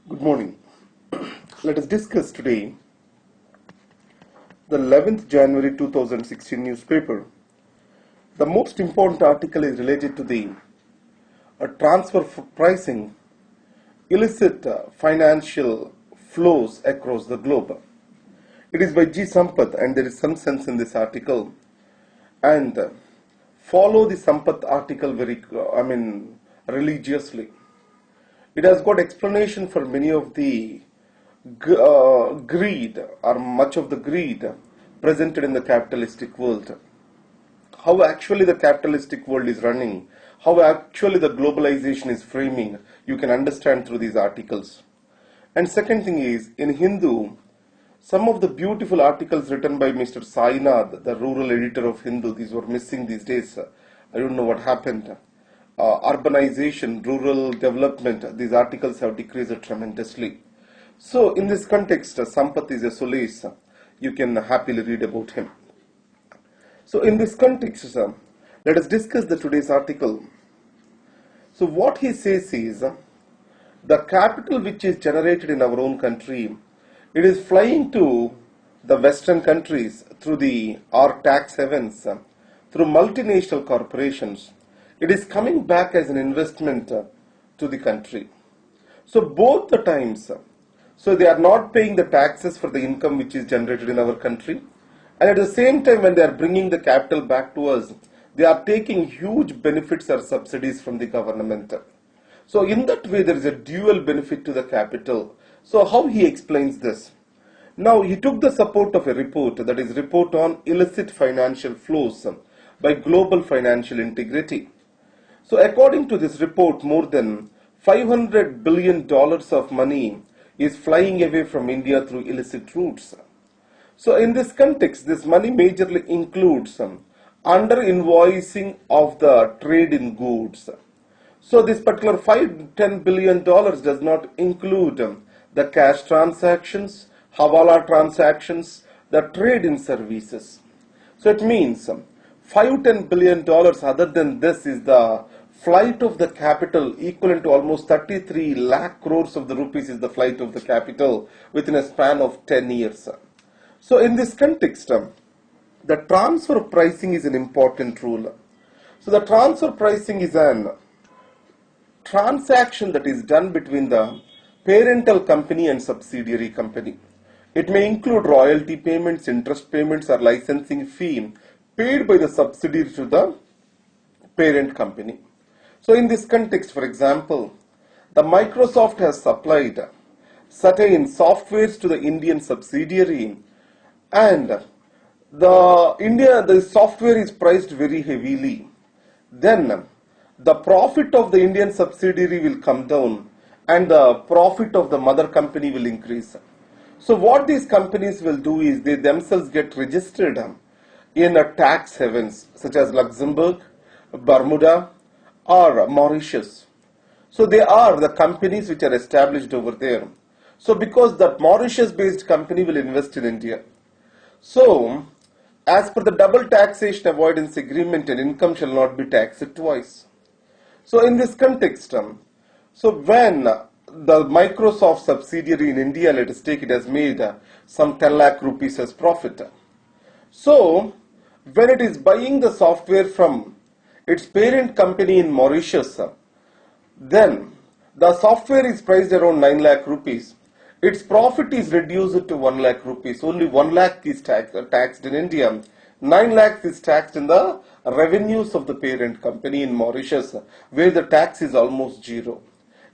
Good morning. Let us discuss today the 11th January 2016 newspaper. The most important article is related to the transfer pricing, illicit financial flows across the globe. It is by G. Sampath, and there is some sense in this article. And follow the Sampath article religiously. It has got explanation for many of the greed or much of the greed presented in the capitalistic world. How actually the capitalistic world is running, how actually the globalization is framing, you can understand through these articles. And second thing is, in Hindu, some of the beautiful articles written by Mr. Sainath, the rural editor of Hindu, these were missing these days. I don't know what happened. Urbanization, rural development, these articles have decreased tremendously. So in this context, Sampath is a solace. You can happily read about him. So in this context, let us discuss today's article. So what he says is, the capital which is generated in our own country, it is flying to the Western countries through our tax havens, through multinational corporations. It is coming back as an investment to the country. So both the times, so they are not paying the taxes for the income which is generated in our country, and at the same time when they are bringing the capital back to us, they are taking huge benefits or subsidies from the government. So in that way there is a dual benefit to the capital. So how he explains this? Now he took the support of a report, that is report on illicit financial flows by Global Financial Integrity. So according to this report, more than $500 billion of money is flying away from India through illicit routes. So in this context, this money majorly includes under-invoicing of the trade in goods. So this particular $10 billion does not include the cash transactions, hawala transactions, the trade in services. So it means $10 billion other than this is the flight of the capital, equivalent to almost 33 lakh crores of the rupees is the flight of the capital within a span of 10 years. So in this context, the transfer pricing is an important rule. So the transfer pricing is an transaction that is done between the parental company and subsidiary company. It may include royalty payments, interest payments, or licensing fee paid by the subsidiary to the parent company. So in this context, for example, the Microsoft has supplied certain softwares to the Indian subsidiary, and the software is priced very heavily. Then the profit of the Indian subsidiary will come down and the profit of the mother company will increase. So what these companies will do is they themselves get registered in a tax havens such as Luxembourg, Bermuda, or Mauritius. So they are the companies which are established over there. So because that Mauritius based company will invest in India. So as per the double taxation avoidance agreement, an income shall not be taxed twice. So in this context, so when the Microsoft subsidiary in India, let us take it, has made some 10 lakh rupees as profit. So when it is buying the software from its parent company in Mauritius, then the software is priced around 9 lakh rupees. Its profit is reduced to 1 lakh rupees. Only 1 lakh is taxed in India. 9 lakhs is taxed in the revenues of the parent company in Mauritius, where the tax is almost zero.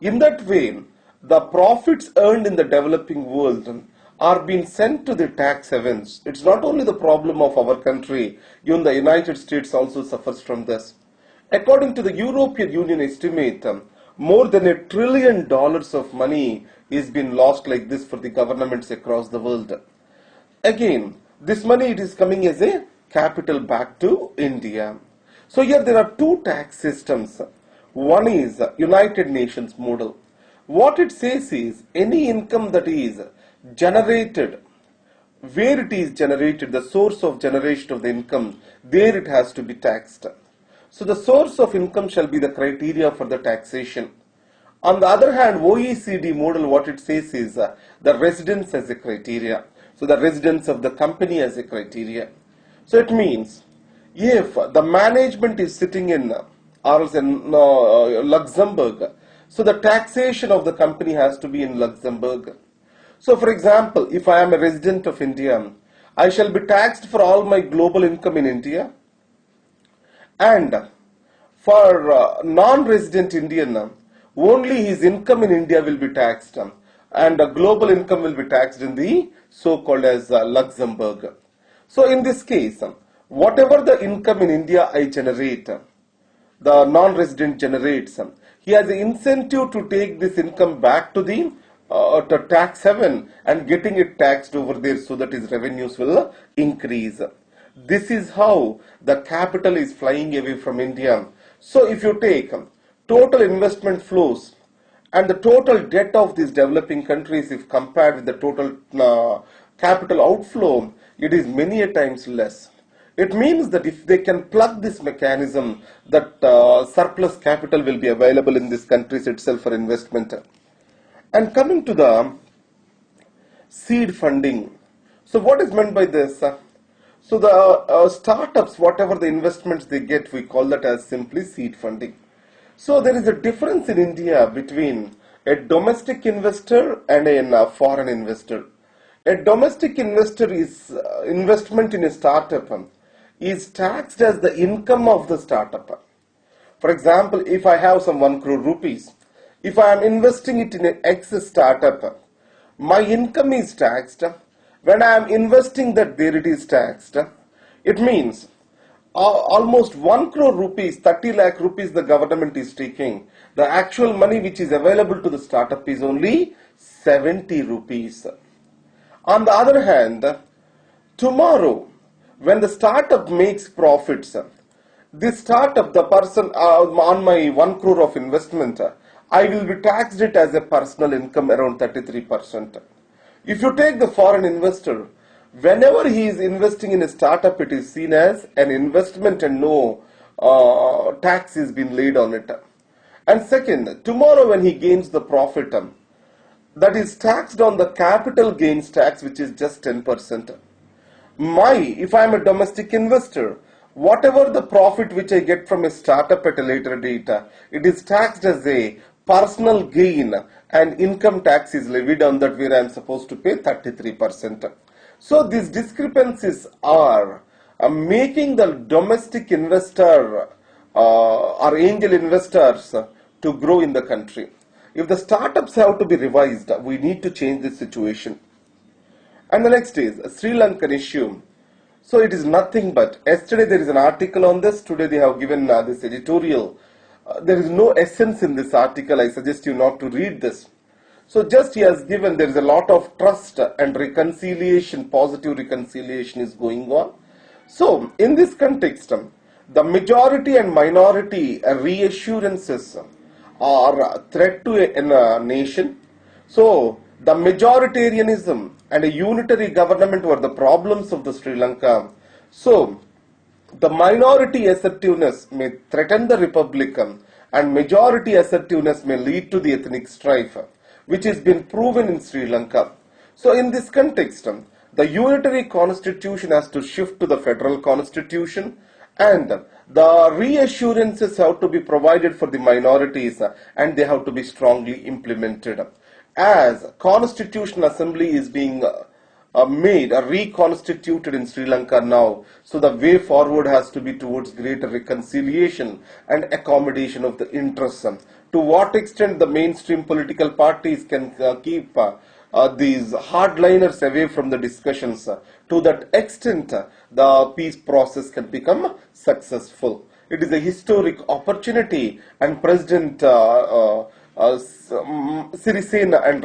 In that way, the profits earned in the developing world are being sent to the tax havens. It's not only the problem of our country, even the United States also suffers from this. According to the European Union estimate, more than $1 trillion of money is being lost like this for the governments across the world. Again, this money, it is coming as a capital back to India. So here there are two tax systems. One is United Nations model. What it says is any income that is generated, where it is generated, the source of generation of the income, there it has to be taxed. So the source of income shall be the criteria for the taxation. On the other hand, OECD model, what it says is the residence as a criteria. So the residence of the company as a criteria. So it means if the management is sitting in or else in Luxembourg, so the taxation of the company has to be in Luxembourg. So for example, if I am a resident of India, I shall be taxed for all my global income in India, and for non-resident Indian, only his income in India will be taxed, and global income will be taxed in the so-called as Luxembourg. So in this case, whatever the income in India I generate, the non-resident generates, he has an incentive to take this income back to the to tax haven and getting it taxed over there so that his revenues will increase. This is how the capital is flying away from India. So if you take total investment flows and the total debt of these developing countries, if compared with the total capital outflow, it is many a times less. It means that if they can plug this mechanism, that surplus capital will be available in these countries itself for investment. And coming to the seed funding. So what is meant by this? So the startups, whatever the investments they get, we call that as simply seed funding. So there is a difference in India between a domestic investor and a foreign investor. A domestic investor is investment in a startup is taxed as the income of the startup. For example, if I have some 1 crore rupees, if I am investing it in an X startup, my income is taxed. When I am investing that, there it is taxed. It means almost 1 crore rupees, 30 lakh rupees the government is taking. The actual money which is available to the startup is only 70 rupees. On the other hand, tomorrow, when the startup makes profits, this startup, the person on my 1 crore of investment, I will be taxed it as a personal income around 33%. If you take the foreign investor, whenever he is investing in a startup, it is seen as an investment and no tax is being laid on it. And second, tomorrow when he gains the profit, that is taxed on the capital gains tax, which is just 10%. If I am a domestic investor, whatever the profit which I get from a startup at a later date, it is taxed as a personal gain and income tax is levied on that, where I am supposed to pay 33%. So these discrepancies are making the domestic investor or angel investors to grow in the country. If the startups have to be revised, we need to change this situation. And the next is a Sri Lankan issue. So it is nothing but, yesterday there is an article on this, today they have given this editorial. There is no essence in this article, I suggest you not to read this. So just he has given, there is a lot of trust and reconciliation, positive reconciliation is going on. So in this context, the majority and minority reassurances are a threat to a nation. So the majoritarianism and a unitary government were the problems of the Sri Lanka. So the minority assertiveness may threaten the republic and majority assertiveness may lead to the ethnic strife, which has been proven in Sri Lanka. So in this context, the unitary constitution has to shift to the federal constitution, and the reassurances have to be provided for the minorities and they have to be strongly implemented. As Constitutional Assembly is being reconstituted in Sri Lanka now, so the way forward has to be towards greater reconciliation and accommodation of the interests. To what extent the mainstream political parties can keep these hardliners away from the discussions, to that extent the peace process can become successful. It is a historic opportunity, and President Sirisena and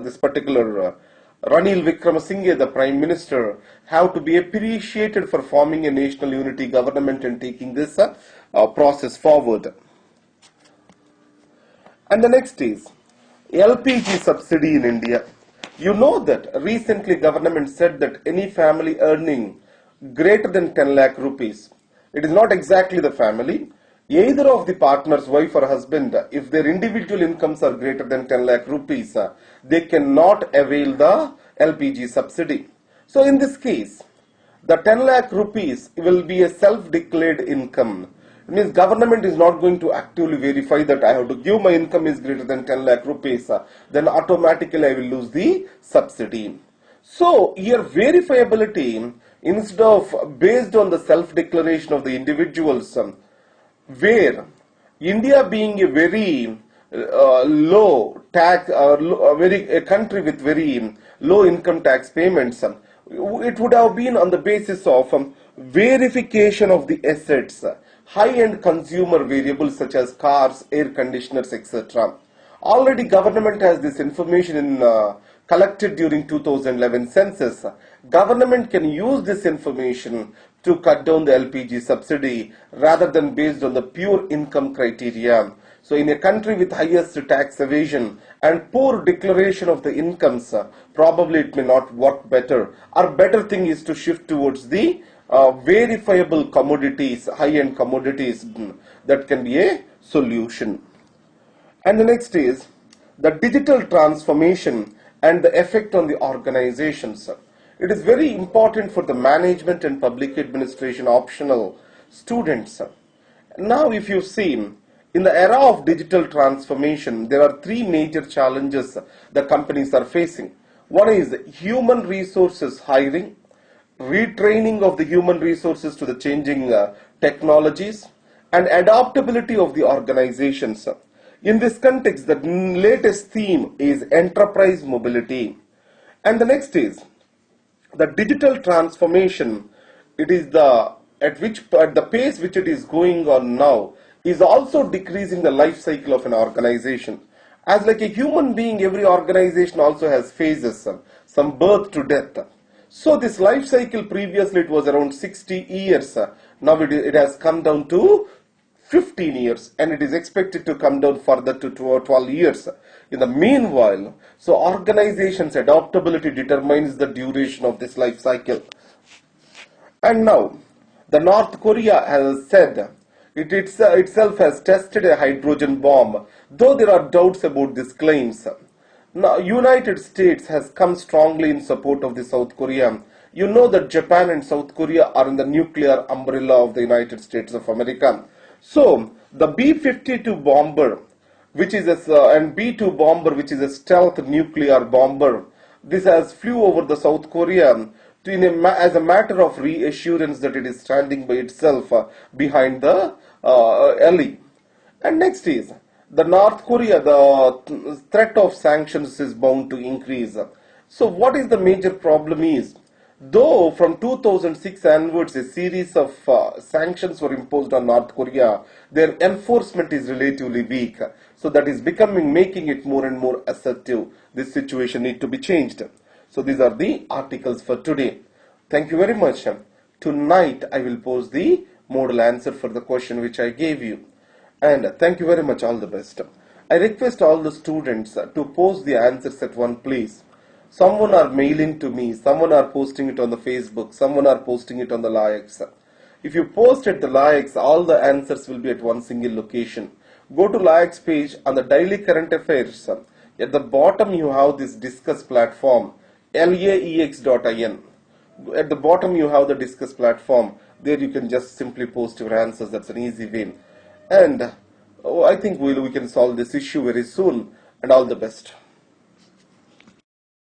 this particular Ranil Wickremesinghe, the Prime Minister, have to be appreciated for forming a national unity government and taking this process forward. And the next is LPG subsidy in India. You know that recently government said that any family earning greater than 10 lakh rupees, it is not exactly the family, Either of the partners, wife or husband, if their individual incomes are greater than 10 lakh rupees, they cannot avail the LPG subsidy. So in this case, the 10 lakh rupees will be a self-declared income. It means government is not going to actively verify that I have to give my income is greater than 10 lakh rupees, then automatically I will lose the subsidy. So here verifiability, instead of based on the self-declaration of the individuals, where India being a very low tax, a country with very low income tax payments, it would have been on the basis of verification of the assets, high-end consumer variables such as cars, air conditioners, etc. Already government has this information collected during 2011 census. Government can use this information to cut down the LPG subsidy rather than based on the pure income criteria. So in a country with highest tax evasion and poor declaration of the incomes, probably it may not work better. Our better thing is to shift towards the verifiable commodities, high-end commodities. That can be a solution. And the next is the digital transformation and the effect on the organizations. It is very important for the management and public administration optional students. Now if you see, in the era of digital transformation, there are three major challenges the companies are facing. One is human resources hiring, retraining of the human resources to the changing technologies, and adaptability of the organizations. In this context, the latest theme is enterprise mobility. And the next is the digital transformation. It is at the pace which it is going on now is also decreasing the life cycle of an organization. As like a human being, every organization also has phases, some birth to death. So this life cycle, previously it was around 60 years. Now it has come down to 15 years, and it is expected to come down further to 12 years. In the meanwhile, so organizations' adaptability determines the duration of this life cycle. And now, the North Korea has said it itself has tested a hydrogen bomb, though there are doubts about these claims. Now, United States has come strongly in support of the South Korea. You know that Japan and South Korea are in the nuclear umbrella of the United States of America. So, the B-52 bomber, which is and B-2 bomber, which is a stealth nuclear bomber, this has flew over the South Korea as a matter of reassurance that it is standing by itself behind the LE. And next is the North Korea, the threat of sanctions is bound to increase. So what is the major problem is, though from 2006 onwards a series of sanctions were imposed on North Korea, their enforcement is relatively weak. So that is making it more and more assertive. This situation needs to be changed. So these are the articles for today. Thank you very much. Tonight I will pose the model answer for the question which I gave you. And thank you very much. All the best. I request all the students to post the answers at one place. Someone are mailing to me, someone are posting it on the Facebook, someone are posting it on the LAX. If you post at the LAX, all the answers will be at one single location. Go to LAX page on the daily current affairs. At the bottom you have this discuss platform, laex.in. At the bottom you have the discuss platform. There you can just simply post your answers. That's an easy way. And I think we can solve this issue very soon. And all the best.